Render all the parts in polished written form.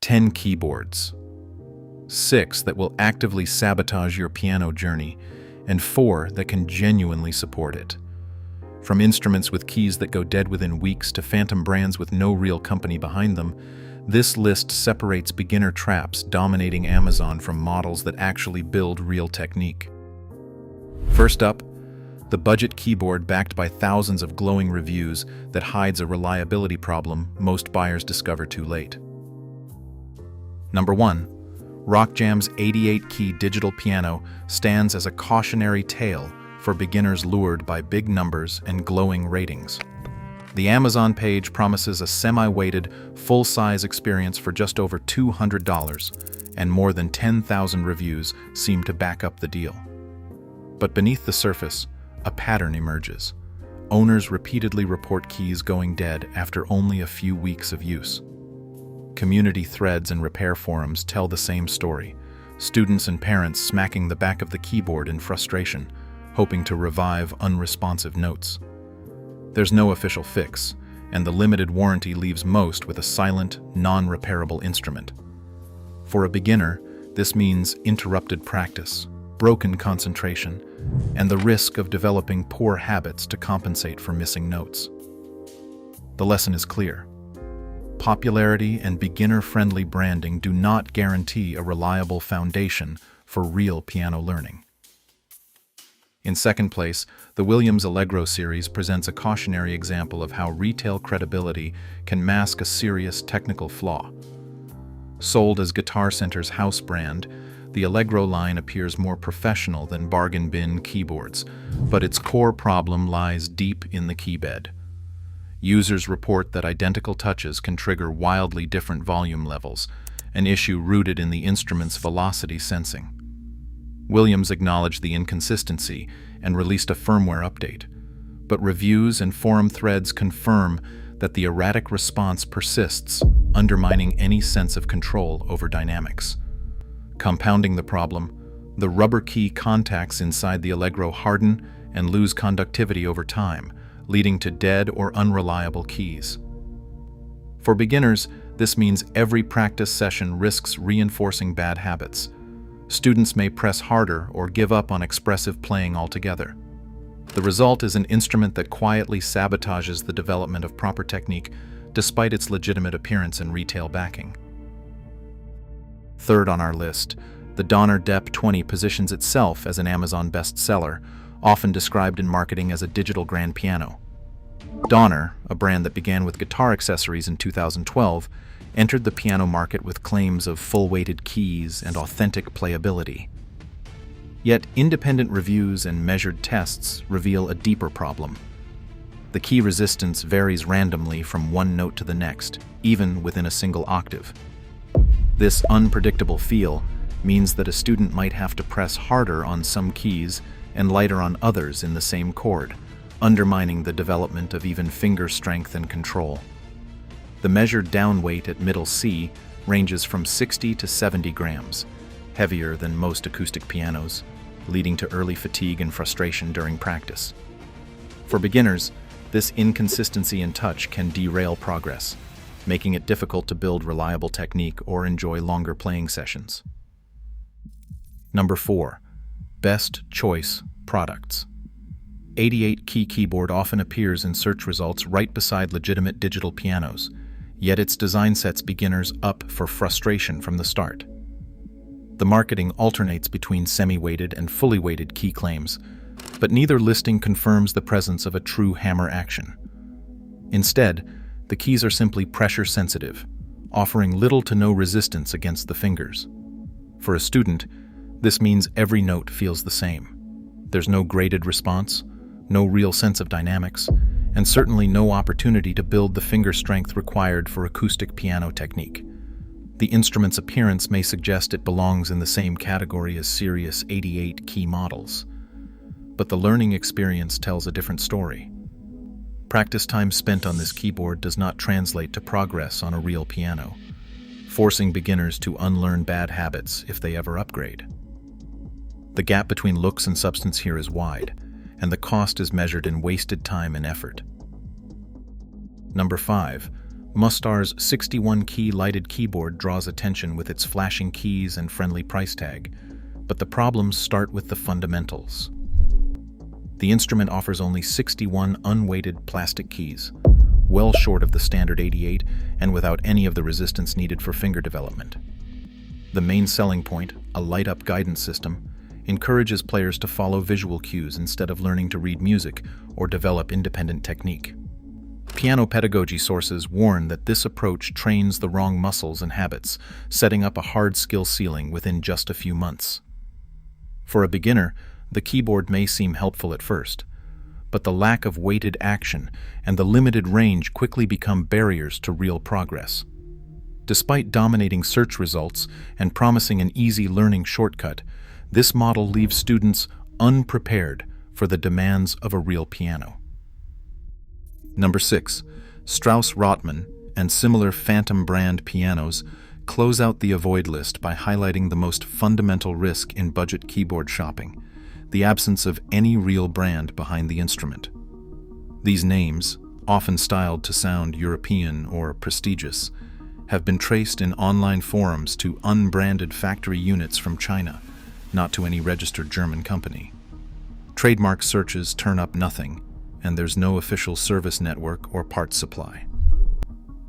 10 keyboards, 6 that will actively sabotage your piano journey, and 4 that can genuinely support it. From instruments with keys that go dead within weeks to phantom brands with no real company behind them, this list separates beginner traps dominating Amazon from models that actually build real technique. First up, the budget keyboard backed by thousands of glowing reviews that hides a reliability problem most buyers discover too late. Number 1. RockJam's 88-key digital piano stands as a cautionary tale for beginners lured by big numbers and glowing ratings. The Amazon page promises a semi-weighted, full-size experience for just over $200, and more than 10,000 reviews seem to back up the deal. But beneath the surface, a pattern emerges. Owners repeatedly report keys going dead after only a few weeks of use. Community threads and repair forums tell the same story, students and parents smacking the back of the keyboard in frustration, hoping to revive unresponsive notes. There's no official fix, and the limited warranty leaves most with a silent, non-repairable instrument. For a beginner, this means interrupted practice, broken concentration, and the risk of developing poor habits to compensate for missing notes. The lesson is clear. Popularity and beginner-friendly branding do not guarantee a reliable foundation for real piano learning. In second place, the Williams Allegro series presents a cautionary example of how retail credibility can mask a serious technical flaw. Sold as Guitar Center's house brand, the Allegro line appears more professional than bargain bin keyboards, but its core problem lies deep in the keybed. Users report that identical touches can trigger wildly different volume levels, an issue rooted in the instrument's velocity sensing. Williams acknowledged the inconsistency and released a firmware update, but reviews and forum threads confirm that the erratic response persists, undermining any sense of control over dynamics. Compounding the problem, the rubber key contacts inside the Allegro harden and lose conductivity over time, leading to dead or unreliable keys. For beginners, this means every practice session risks reinforcing bad habits. Students may press harder or give up on expressive playing altogether. The result is an instrument that quietly sabotages the development of proper technique despite its legitimate appearance and retail backing. Third on our list, the Donner Dep 20 positions itself as an Amazon bestseller, often described in marketing as a digital grand piano. Donner, a brand that began with guitar accessories in 2012, entered the piano market with claims of full-weighted keys and authentic playability. Yet independent reviews and measured tests reveal a deeper problem. The key resistance varies randomly from one note to the next, even within a single octave. This unpredictable feel means that a student might have to press harder on some keys and lighter on others in the same chord, undermining the development of even finger strength and control. The measured down weight at middle C ranges from 60 to 70 grams, heavier than most acoustic pianos, leading to early fatigue and frustration during practice. For beginners, this inconsistency in touch can derail progress, making it difficult to build reliable technique or enjoy longer playing sessions. Number 4. Best Choice Products. 88-key keyboard often appears in search results right beside legitimate digital pianos, yet its design sets beginners up for frustration from the start. The marketing alternates between semi-weighted and fully weighted key claims, but neither listing confirms the presence of a true hammer action. Instead, the keys are simply pressure-sensitive, offering little to no resistance against the fingers. For a student, this means every note feels the same. There's no graded response, no real sense of dynamics, and certainly no opportunity to build the finger strength required for acoustic piano technique. The instrument's appearance may suggest it belongs in the same category as serious 88-key models, but the learning experience tells a different story. Practice time spent on this keyboard does not translate to progress on a real piano, forcing beginners to unlearn bad habits if they ever upgrade. The gap between looks and substance here is wide, and the cost is measured in wasted time and effort. Number 5. Mustar's 61-key lighted keyboard draws attention with its flashing keys and friendly price tag, but the problems start with the fundamentals. The instrument offers only 61 unweighted plastic keys, well short of the standard 88 and without any of the resistance needed for finger development. The main selling point, a light-up guidance system, encourages players to follow visual cues instead of learning to read music or develop independent technique. Piano pedagogy sources warn that this approach trains the wrong muscles and habits, setting up a hard skill ceiling within just a few months. For a beginner, the keyboard may seem helpful at first, but the lack of weighted action and the limited range quickly become barriers to real progress. Despite dominating search results and promising an easy learning shortcut, this model leaves students unprepared for the demands of a real piano. Number 6. Strauss-Rotman and similar Phantom brand pianos close out the avoid list by highlighting the most fundamental risk in budget keyboard shopping: the absence of any real brand behind the instrument. These names, often styled to sound European or prestigious, have been traced in online forums to unbranded factory units from China, not to any registered German company. Trademark searches turn up nothing, and there's no official service network or parts supply.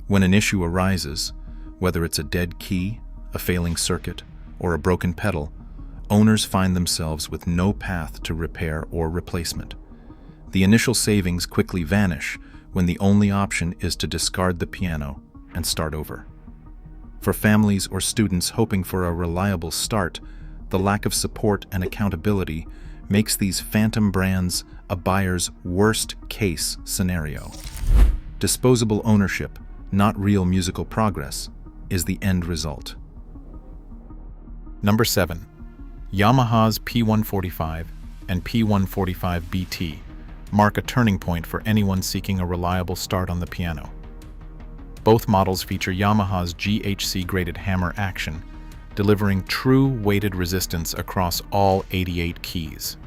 When an issue arises, whether it's a dead key, a failing circuit, or a broken pedal, owners find themselves with no path to repair or replacement. The initial savings quickly vanish when the only option is to discard the piano and start over. For families or students hoping for a reliable start, the lack of support and accountability makes these phantom brands a buyer's worst-case scenario. Disposable ownership, not real musical progress, is the end result. Number 7. Yamaha's P145 and P145 BT mark a turning point for anyone seeking a reliable start on the piano. Both models feature Yamaha's GHC-graded hammer action, delivering true weighted resistance across all 88 keys.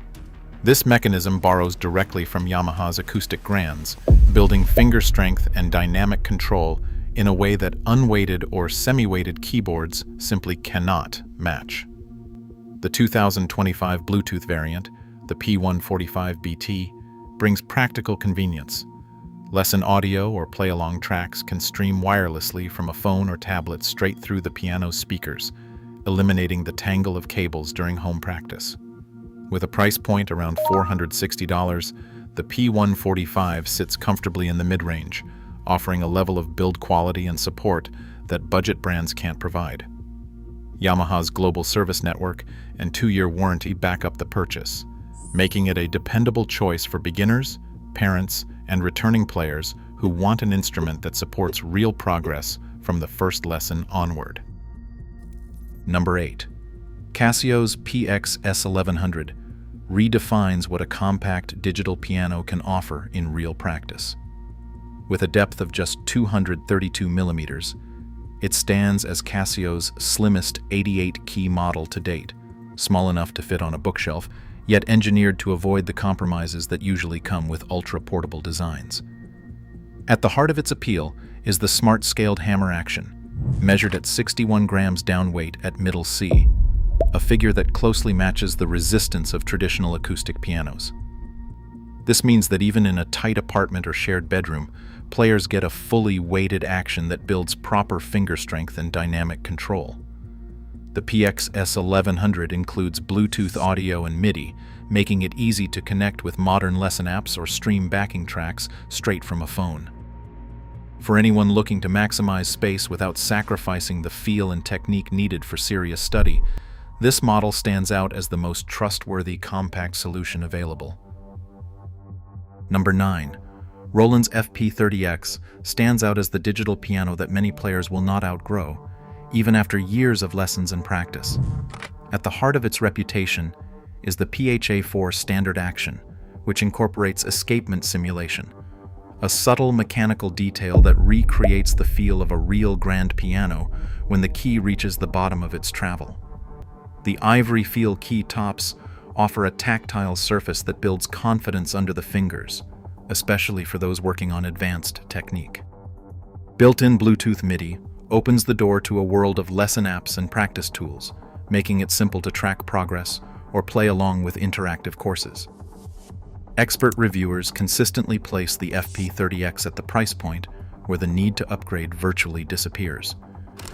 This mechanism borrows directly from Yamaha's acoustic grands, building finger strength and dynamic control in a way that unweighted or semi-weighted keyboards simply cannot match. The 2025 Bluetooth variant, the P145 BT, brings practical convenience. Lesson audio or play-along tracks can stream wirelessly from a phone or tablet straight through the piano's speakers, eliminating the tangle of cables during home practice. With a price point around $460, the P145 sits comfortably in the mid-range, offering a level of build quality and support that budget brands can't provide. Yamaha's global service network and 2-year warranty back up the purchase, making it a dependable choice for beginners, parents, and returning players who want an instrument that supports real progress from the first lesson onward. Number 8. Casio's PX S1100 redefines what a compact digital piano can offer in real practice. With a depth of just 232 millimeters, it stands as Casio's slimmest 88-key model to date, small enough to fit on a bookshelf, yet engineered to avoid the compromises that usually come with ultra-portable designs. At the heart of its appeal is the smart-scaled hammer action, measured at 61 grams downweight at middle C, a figure that closely matches the resistance of traditional acoustic pianos. This means that even in a tight apartment or shared bedroom, players get a fully weighted action that builds proper finger strength and dynamic control. The PX S1100 includes Bluetooth audio and MIDI, making it easy to connect with modern lesson apps or stream backing tracks straight from a phone. For anyone looking to maximize space without sacrificing the feel and technique needed for serious study, this model stands out as the most trustworthy compact solution available. Number 9. Roland's FP30X stands out as the digital piano that many players will not outgrow, even after years of lessons and practice. At the heart of its reputation is the PHA-4 standard action, which incorporates escapement simulation, a subtle mechanical detail that recreates the feel of a real grand piano when the key reaches the bottom of its travel. The ivory feel key tops offer a tactile surface that builds confidence under the fingers, especially for those working on advanced technique. Built-in Bluetooth MIDI opens the door to a world of lesson apps and practice tools, making it simple to track progress or play along with interactive courses. Expert reviewers consistently place the FP30X at the price point where the need to upgrade virtually disappears,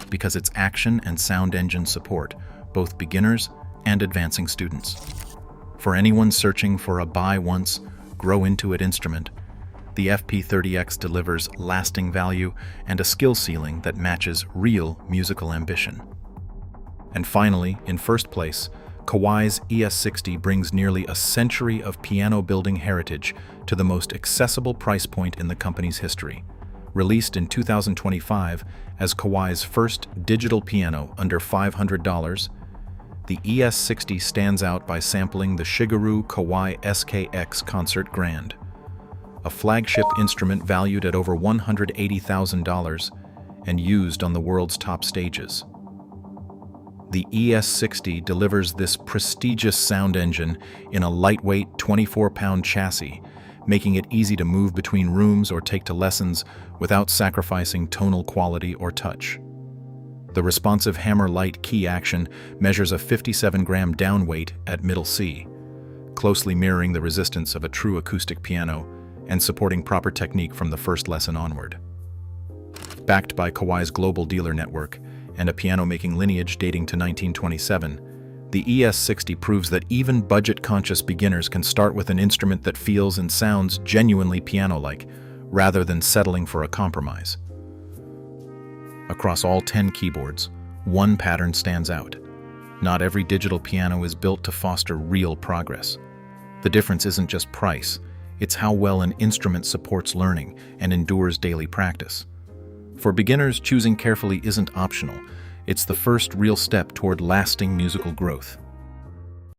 because its action and sound engine support both beginners and advancing students. For anyone searching for a buy once, grow into it instrument, the FP30X delivers lasting value and a skill ceiling that matches real musical ambition. And finally, in first place, Kawai's ES60 brings nearly a century of piano building heritage to the most accessible price point in the company's history. Released in 2025 as Kawai's first digital piano under $500, the ES60 stands out by sampling the Shigeru Kawai SKX Concert Grand, a flagship instrument valued at over $180,000 and used on the world's top stages. The ES60 delivers this prestigious sound engine in a lightweight 24-pound chassis, making it easy to move between rooms or take to lessons without sacrificing tonal quality or touch. The responsive hammer-light key action measures a 57-gram down weight at middle C, closely mirroring the resistance of a true acoustic piano and supporting proper technique from the first lesson onward. Backed by Kawai's global dealer network and a piano-making lineage dating to 1927, the ES60 proves that even budget-conscious beginners can start with an instrument that feels and sounds genuinely piano-like, rather than settling for a compromise. Across all 10 keyboards, one pattern stands out. Not every digital piano is built to foster real progress. The difference isn't just price, it's how well an instrument supports learning and endures daily practice. For beginners, choosing carefully isn't optional. It's the first real step toward lasting musical growth.